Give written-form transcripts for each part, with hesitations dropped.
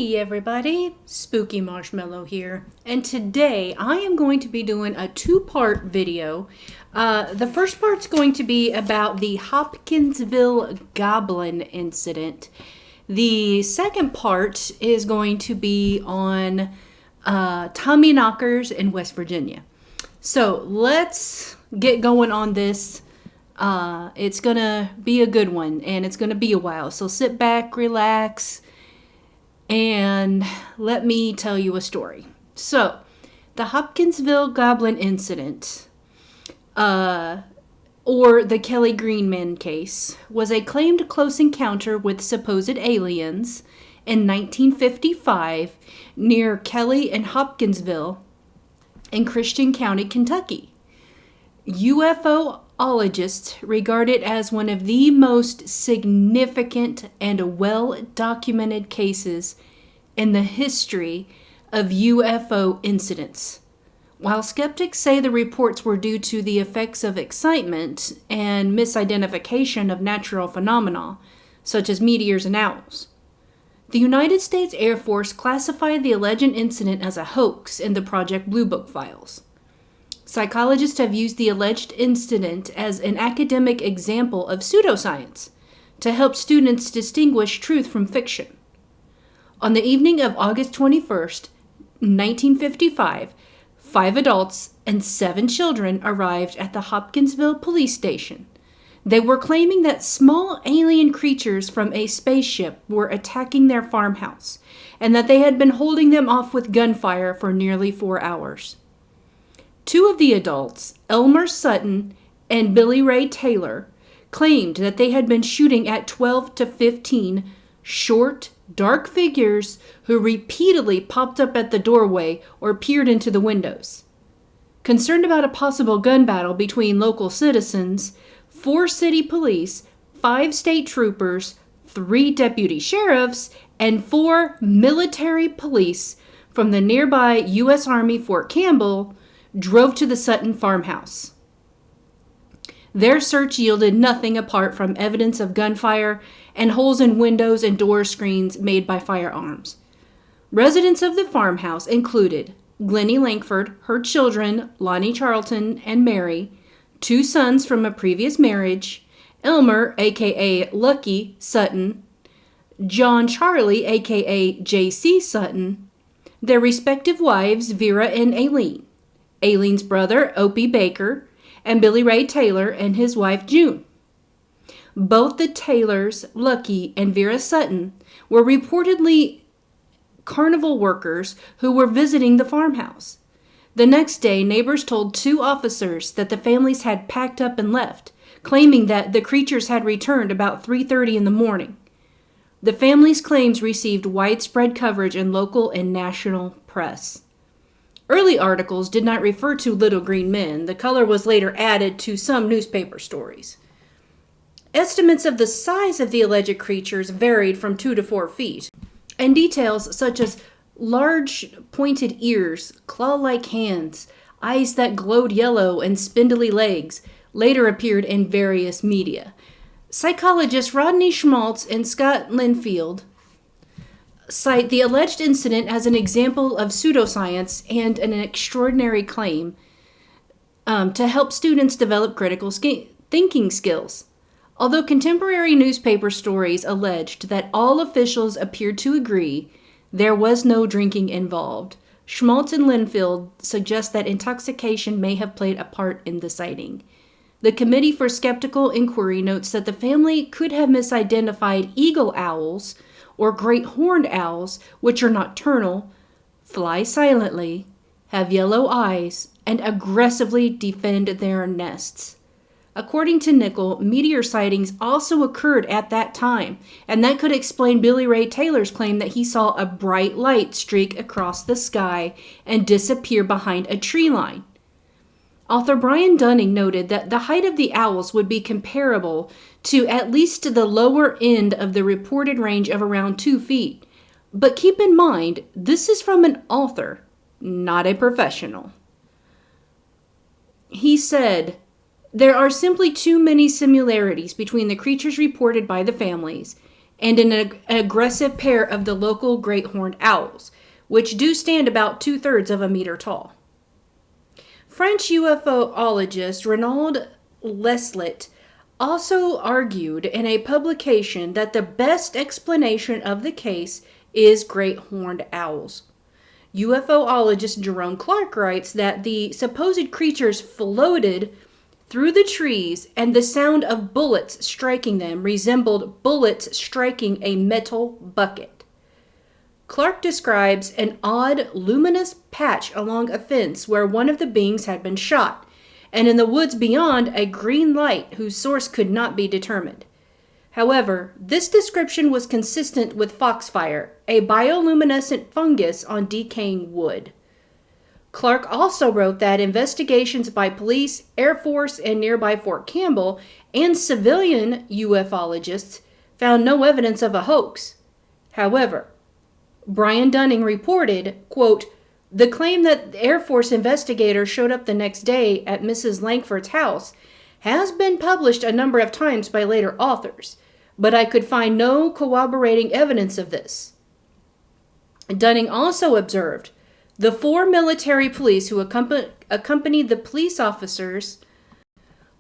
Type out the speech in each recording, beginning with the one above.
Hey everybody, Spooky Marshmallow here, and today I am going to be doing a two-part video. The first part's going to be about the Hopkinsville Goblin incident. The second part is going to be on Tommyknockers in West Virginia. So let's get going on this. It's gonna be a good one, and it's gonna be a while, so sit back, relax, and let me tell you a story. So, the Hopkinsville Goblin incident, or the Kelly Greenman case, was a claimed close encounter with supposed aliens in 1955 near Kelly and Hopkinsville in Christian County, Kentucky. UFOologists regard it as one of the most significant and well-documented cases in the history of UFO incidents. While skeptics say the reports were due to the effects of excitement and misidentification of natural phenomena, such as meteors and owls, the United States Air Force classified the alleged incident as a hoax in the Project Blue Book files. Psychologists have used the alleged incident as an academic example of pseudoscience to help students distinguish truth from fiction. On the evening of August 21st, 1955, 5 adults and 7 children arrived at the Hopkinsville police station. They were claiming that small alien creatures from a spaceship were attacking their farmhouse, and that they had been holding them off with gunfire for nearly 4 hours. 2 of the adults, Elmer Sutton and Billy Ray Taylor, claimed that they had been shooting at 12 to 15 short, dark figures who repeatedly popped up at the doorway or peered into the windows. Concerned about a possible gun battle between local citizens, 4 city police, 5 state troopers, 3 deputy sheriffs, and 4 military police from the nearby U.S. Army Fort Campbell drove to the Sutton farmhouse. Their search yielded nothing apart from evidence of gunfire and holes in windows and door screens made by firearms. Residents of the farmhouse included Glennie Langford, her children, Lonnie Charlton and Mary, 2 sons from a previous marriage, Elmer, aka Lucky Sutton, John Charlie, aka J.C. Sutton, their respective wives, Vera and Aileen, Aileen's brother, Opie Baker, and Billy Ray Taylor and his wife, June. Both the Taylors, Lucky and Vera Sutton, were reportedly carnival workers who were visiting the farmhouse. The next day, neighbors told 2 officers that the families had packed up and left, claiming that the creatures had returned about 3:30 in the morning. The families' claims received widespread coverage in local and national press. Early articles did not refer to little green men. The color was later added to some newspaper stories. Estimates of the size of the alleged creatures varied from 2 to 4 feet, and details such as large pointed ears, claw-like hands, eyes that glowed yellow, and spindly legs later appeared in various media. Psychologists Rodney Schmaltz and Scott Linfield cite the alleged incident as an example of pseudoscience and an extraordinary claim to help students develop critical thinking skills. Although contemporary newspaper stories alleged that all officials appeared to agree there was no drinking involved, Schmaltz and Linfield suggest that intoxication may have played a part in the sighting. The Committee for Skeptical Inquiry notes that the family could have misidentified eagle owls or great horned owls, which are nocturnal, fly silently, have yellow eyes, and aggressively defend their nests. According to Nickel, meteor sightings also occurred at that time, and that could explain Billy Ray Taylor's claim that he saw a bright light streak across the sky and disappear behind a tree line. Author Brian Dunning noted that the height of the owls would be comparable to at least the lower end of the reported range of around 2 feet. But keep in mind, this is from an author, not a professional. He said, "There are simply too many similarities between the creatures reported by the families and an aggressive pair of the local great horned owls, which do stand about 2/3 of a meter tall. French UFOologist Renaud Leslet also argued in a publication that the best explanation of the case is great horned owls. UFOologist Jerome Clark writes that the supposed creatures floated through the trees and the sound of bullets striking them resembled bullets striking a metal bucket. Clark describes an odd, luminous patch along a fence where one of the beings had been shot, and in the woods beyond, a green light whose source could not be determined. However, this description was consistent with foxfire, a bioluminescent fungus on decaying wood. Clark also wrote that investigations by police, Air Force, and nearby Fort Campbell, and civilian ufologists found no evidence of a hoax. However, Brian Dunning reported, quote, "The claim that Air Force investigators showed up the next day at Mrs. Langford's house has been published a number of times by later authors, but I could find no corroborating evidence of this." Dunning also observed, the 4 military police who accompanied the police officers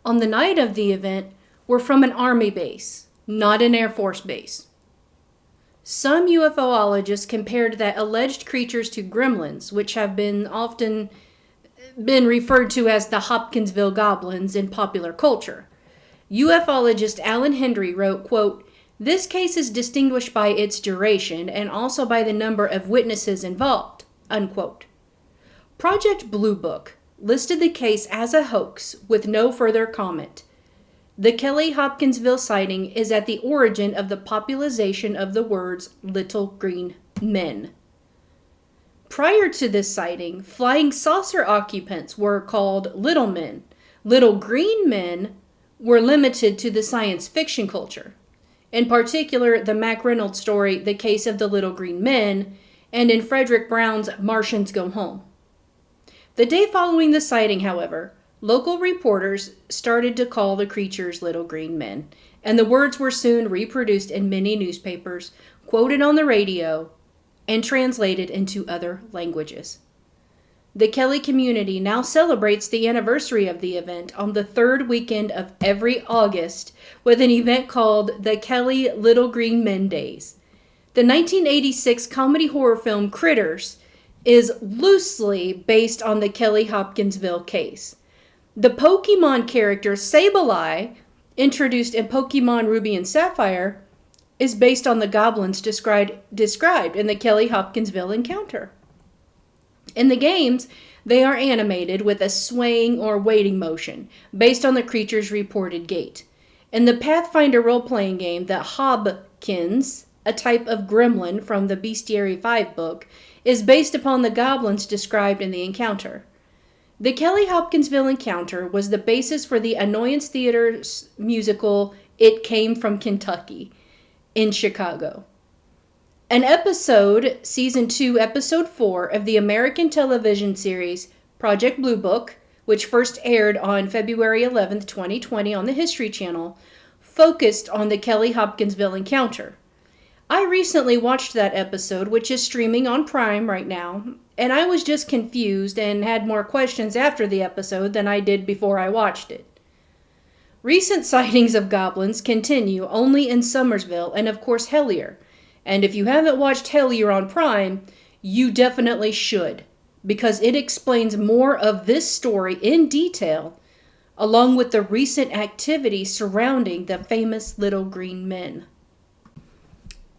on the night of the event were from an Army base, not an Air Force base. Some UFOologists compared that alleged creatures to gremlins, which have been often been referred to as the Hopkinsville Goblins in popular culture. Ufologist Alan Hendry wrote, quote, "This case is distinguished by its duration and also by the number of witnesses involved," unquote. Project Blue Book listed the case as a hoax with no further comment. The Kelly Hopkinsville sighting is at the origin of the popularization of the words little green men. Prior to this sighting, flying saucer occupants were called little men. Little green men were limited to the science fiction culture. In particular, the Mac Reynolds story, The Case of the Little Green Men, and in Frederick Brown's Martians Go Home. The day following the sighting, however, local reporters started to call the creatures little green men, and the words were soon reproduced in many newspapers, quoted on the radio, and translated into other languages. The Kelly community now celebrates the anniversary of the event on the 3rd weekend of every August with an event called the Kelly Little Green Men Days. The 1986 comedy horror film Critters is loosely based on the Kelly Hopkinsville case. The Pokemon character Sableye, introduced in Pokemon Ruby and Sapphire, is based on the goblins described in the Kelly Hopkinsville encounter. In the games, they are animated with a swaying or waiting motion based on the creature's reported gait. In the Pathfinder role-playing game, the Hobkins, a type of gremlin from the Bestiary 5 book, is based upon the goblins described in the encounter. The Kelly Hopkinsville encounter was the basis for the Annoyance Theater's musical It Came from Kentucky in Chicago. An episode, Season 2, Episode 4 of the American television series Project Blue Book, which first aired on February 11th, 2020 on the History Channel, focused on the Kelly Hopkinsville encounter. I recently watched that episode, which is streaming on Prime right now, and I was just confused and had more questions after the episode than I did before I watched it. Recent sightings of goblins continue only in Summersville and of course Hellier, and if you haven't watched Hellier on Prime, you definitely should, because it explains more of this story in detail, along with the recent activity surrounding the famous Little Green Men.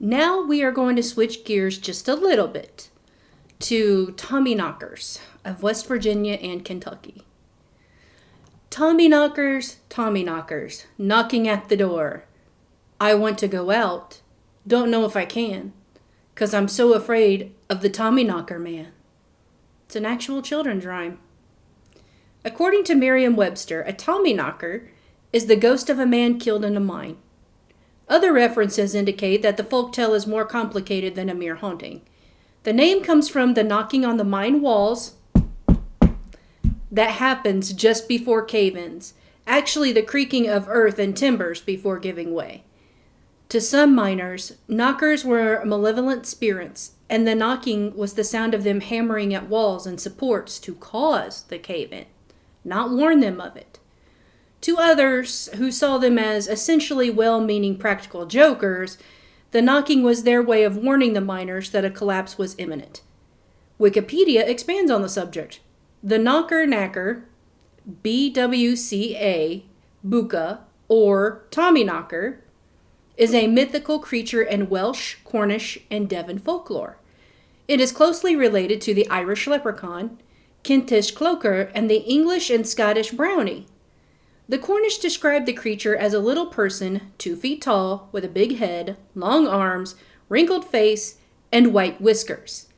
Now we are going to switch gears just a little bit to Tommyknockers of West Virginia and Kentucky. Tommyknockers, Tommyknockers, knocking at the door. I want to go out, don't know if I can, 'cause I'm so afraid of the Tommyknocker man. It's an actual children's rhyme. According to Merriam-Webster, a Tommyknocker is the ghost of a man killed in a mine. Other references indicate that the folktale is more complicated than a mere haunting. The name comes from the knocking on the mine walls that happens just before cave-ins, actually the creaking of earth and timbers before giving way. To some miners, knockers were malevolent spirits, and the knocking was the sound of them hammering at walls and supports to cause the cave-in, not warn them of it. To others, who saw them as essentially well-meaning practical jokers, the knocking was their way of warning the miners that a collapse was imminent. Wikipedia expands on the subject. The knocker-knacker, BWCA, Buka, or Tommyknocker, is a mythical creature in Welsh, Cornish, and Devon folklore. It is closely related to the Irish leprechaun, Kentish cloaker, and the English and Scottish brownie. The Cornish described the creature as a little person 2 feet tall, with a big head, long arms, wrinkled face, and white whiskers.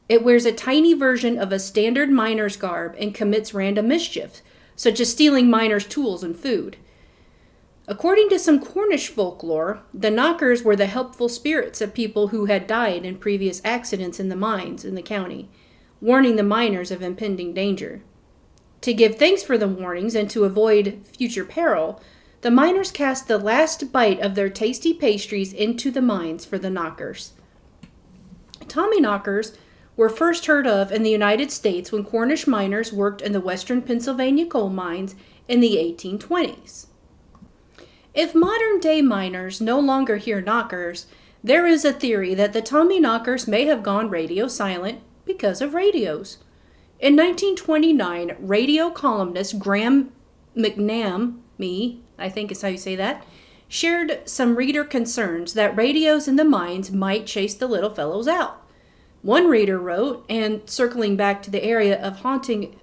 It wears a tiny version of a standard miner's garb and commits random mischief, such as stealing miners' tools and food. According to some Cornish folklore, the knockers were the helpful spirits of people who had died in previous accidents in the mines in the county, warning the miners of impending danger. To give thanks for the warnings and to avoid future peril, the miners cast the last bite of their tasty pastries into the mines for the knockers. Tommyknockers were first heard of in the United States when Cornish miners worked in the western Pennsylvania coal mines in the 1820s. If modern-day miners no longer hear knockers, there is a theory that the Tommyknockers may have gone radio silent because of radios. In 1929, radio columnist Graham McNamee, I think is how you say that, shared some reader concerns that radios in the mines might chase the little fellows out. One reader wrote, and circling back to the area of haunting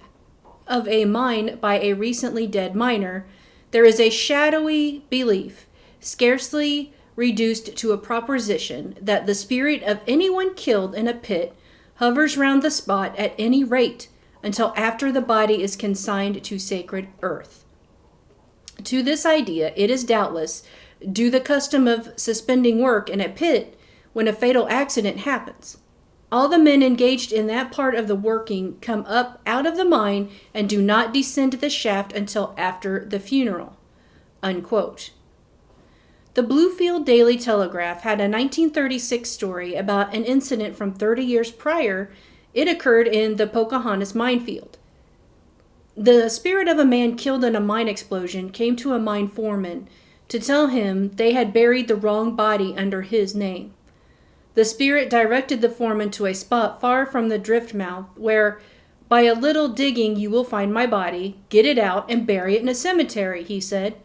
of a mine by a recently dead miner, there is a shadowy belief, scarcely reduced to a proposition, that the spirit of anyone killed in a pit hovers round the spot at any rate until after the body is consigned to sacred earth. To this idea, it is doubtless due the custom of suspending work in a pit when a fatal accident happens. All the men engaged in that part of the working come up out of the mine and do not descend the shaft until after the funeral." Unquote. The Bluefield Daily Telegraph had a 1936 story about an incident from 30 years prior. It occurred in the Pocahontas minefield. The spirit of a man killed in a mine explosion came to a mine foreman to tell him they had buried the wrong body under his name. The spirit directed the foreman to a spot far from the drift mouth where, "By a little digging you will find my body. Get it out and bury it in a cemetery," he said.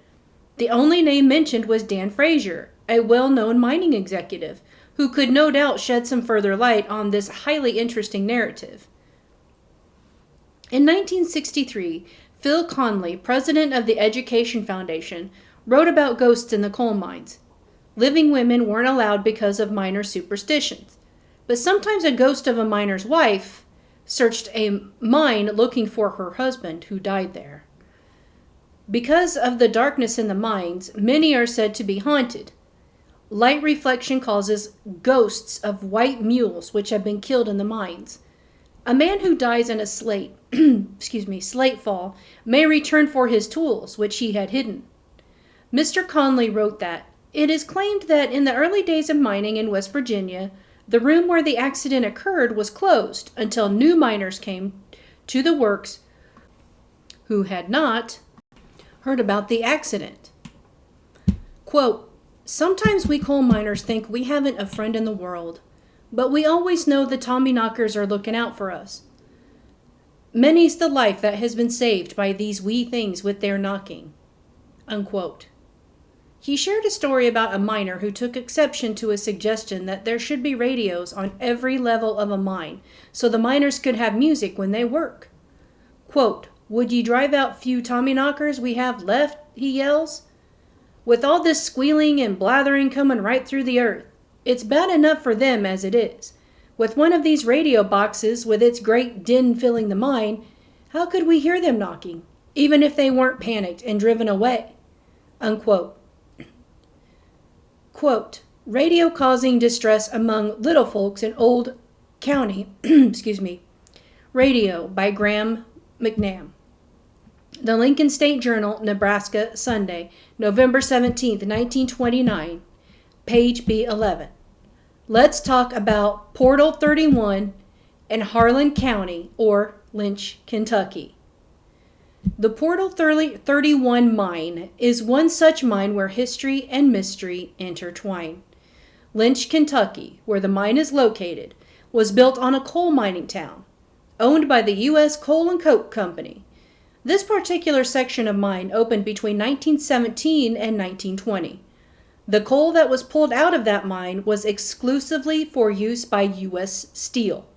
The only name mentioned was Dan Frazier, a well-known mining executive, who could no doubt shed some further light on this highly interesting narrative. In 1963, Phil Conley, president of the Education Foundation, wrote about ghosts in the coal mines. Living women weren't allowed because of miner superstitions, but sometimes a ghost of a miner's wife searched a mine looking for her husband who died there. Because of the darkness in the mines, many are said to be haunted. Light reflection causes ghosts of white mules which have been killed in the mines. A man who dies in a slate fall may return for his tools, which he had hidden. Mr. Conley wrote that, "It is claimed that in the early days of mining in West Virginia, the room where the accident occurred was closed until new miners came to the works who had not heard about the accident." Quote, "Sometimes we coal miners think we haven't a friend in the world, but we always know the Tommyknockers are looking out for us. Many's the life that has been saved by these wee things with their knocking." Unquote. He shared a story about a miner who took exception to a suggestion that there should be radios on every level of a mine so the miners could have music when they work. Quote, "Would ye drive out few Tommyknockers we have left," he yells, "with all this squealing and blathering coming right through the earth. It's bad enough for them as it is. With one of these radio boxes with its great din filling the mine, how could we hear them knocking, even if they weren't panicked and driven away?" Unquote. Quote, "Radio causing distress among little folks in Old County," Radio by Graham McNam. The Lincoln State Journal, Nebraska, Sunday, November 17, 1929. page B11. Let's talk about Portal 31 in Harlan County, or Lynch, Kentucky. The Portal 31 mine is one such mine where history and mystery intertwine. Lynch, Kentucky, where the mine is located, was built on a coal mining town, owned by the U.S. Coal and Coke Company. This particular section of mine opened between 1917 and 1920. The coal that was pulled out of that mine was exclusively for use by U.S. Steel.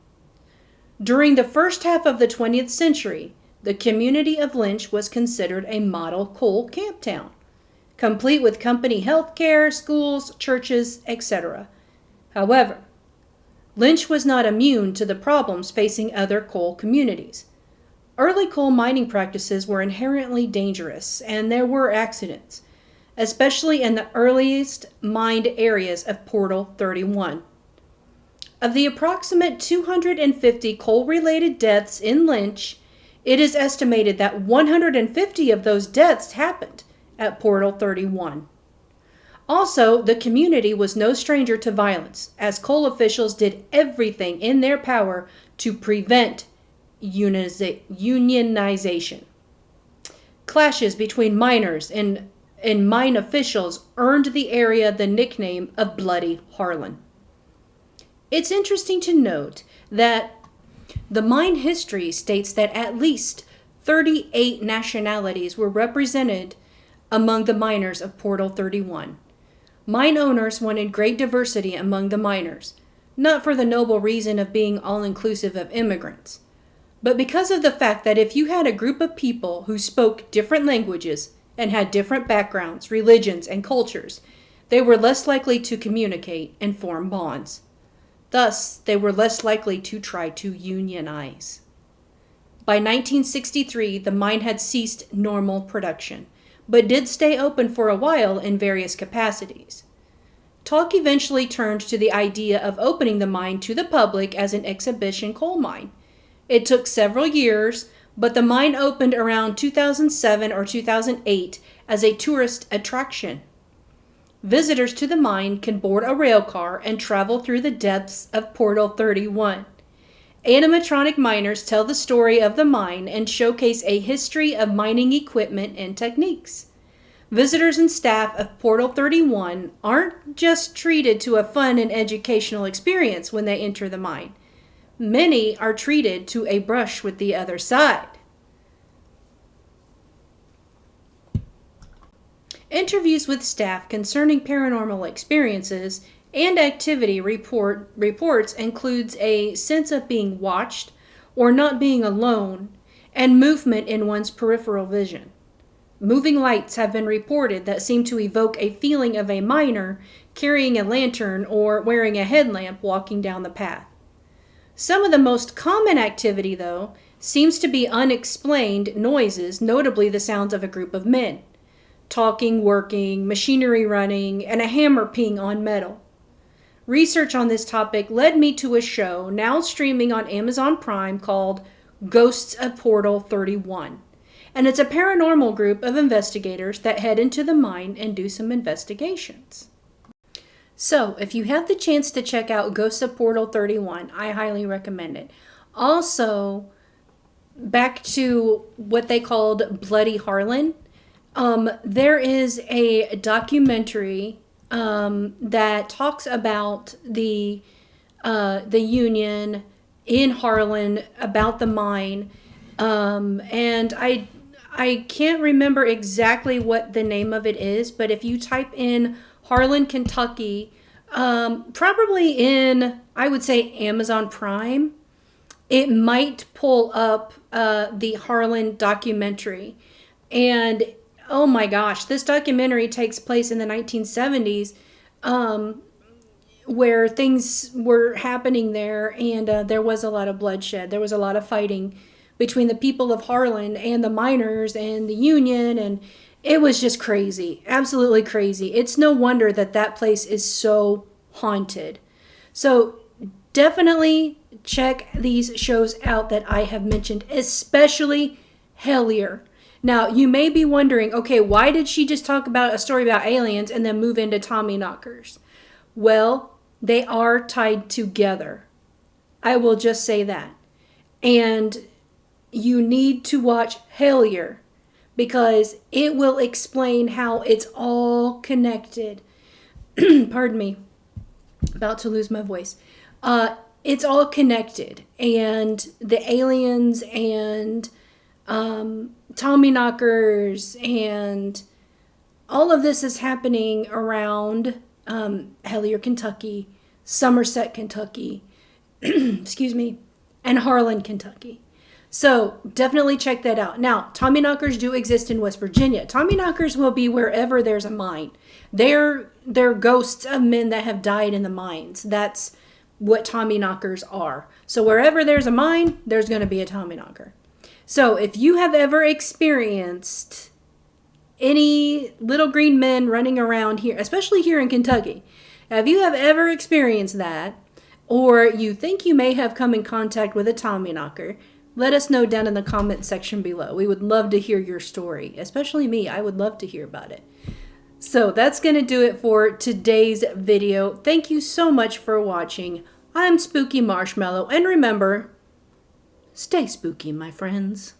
During the first half of the 20th century, the community of Lynch was considered a model coal camp town, complete with company health care, schools, churches, etc. However, Lynch was not immune to the problems facing other coal communities. Early coal mining practices were inherently dangerous, and there were accidents, especially in the earliest mined areas of Portal 31. Of the approximate 250 coal-related deaths in Lynch, it is estimated that 150 of those deaths happened at Portal 31. Also, the community was no stranger to violence, as coal officials did everything in their power to prevent unionization. Clashes between miners and mine officials earned the area the nickname of Bloody Harlan. It's interesting to note that the mine history states that at least 38 nationalities were represented among the miners of Portal 31. Mine owners wanted great diversity among the miners, not for the noble reason of being all-inclusive of immigrants, but because of the fact that if you had a group of people who spoke different languages and had different backgrounds, religions, and cultures, they were less likely to communicate and form bonds. Thus, they were less likely to try to unionize. By 1963, the mine had ceased normal production, but did stay open for a while in various capacities. Talk eventually turned to the idea of opening the mine to the public as an exhibition coal mine. It took several years, but the mine opened around 2007 or 2008 as a tourist attraction. Visitors to the mine can board a rail car and travel through the depths of Portal 31. Animatronic miners tell the story of the mine and showcase a history of mining equipment and techniques. Visitors and staff of Portal 31 aren't just treated to a fun and educational experience when they enter the mine. Many are treated to a brush with the other side. Interviews with staff concerning paranormal experiences and activity reports includes a sense of being watched or not being alone, and movement in one's peripheral vision. Moving lights have been reported that seem to evoke a feeling of a miner carrying a lantern or wearing a headlamp walking down the path. Some of the most common activity, though, seems to be unexplained noises, notably the sounds of a group of men talking, working, machinery running, and a hammer ping on metal. Research on this topic led me to a show now streaming on Amazon Prime called Ghosts of Portal 31. And it's a paranormal group of investigators that head into the mine and do some investigations. So, if you have the chance to check out Ghosts of Portal 31, I highly recommend it. Also, back to what they called Bloody Harlan, there is a documentary that talks about the union in Harlan, about the mine, and I can't remember exactly what the name of it is, but if you type in Harlan, Kentucky, probably in, I would say, Amazon Prime, it might pull up the Harlan documentary. And oh my gosh, this documentary takes place in the 1970s, where things were happening there, and there was a lot of bloodshed. There was a lot of fighting between the people of Harlan and the miners and the union, and it was just crazy, absolutely crazy. It's no wonder that that place is so haunted. So definitely check these shows out that I have mentioned, especially Hellier. Now, you may be wondering, okay, why did she just talk about a story about aliens and then move into Tommyknockers? Well, they are tied together. I will just say that. And you need to watch Hellier because it will explain how it's all connected. Pardon me. About to lose my voice. It's all connected. And the aliens and Tommyknockers and all of this is happening around Hellier, Kentucky, Somerset, Kentucky, excuse me, and Harlan, Kentucky. So definitely check that out. Now, Tommyknockers do exist in West Virginia. Tommyknockers will be wherever there's a mine. They're ghosts of men that have died in the mines. That's what Tommyknockers are. So wherever there's a mine, there's going to be a Tommyknocker. So if you have ever experienced any little green men running around here, especially here in Kentucky, if you have ever experienced that, or you think you may have come in contact with a Tommyknocker, let us know down in the comment section below. We would love to hear your story, especially me. I would love to hear about it. So that's going to do it for today's video. Thank you so much for watching. I'm Spooky Marshmallow, and remember, stay spooky, my friends.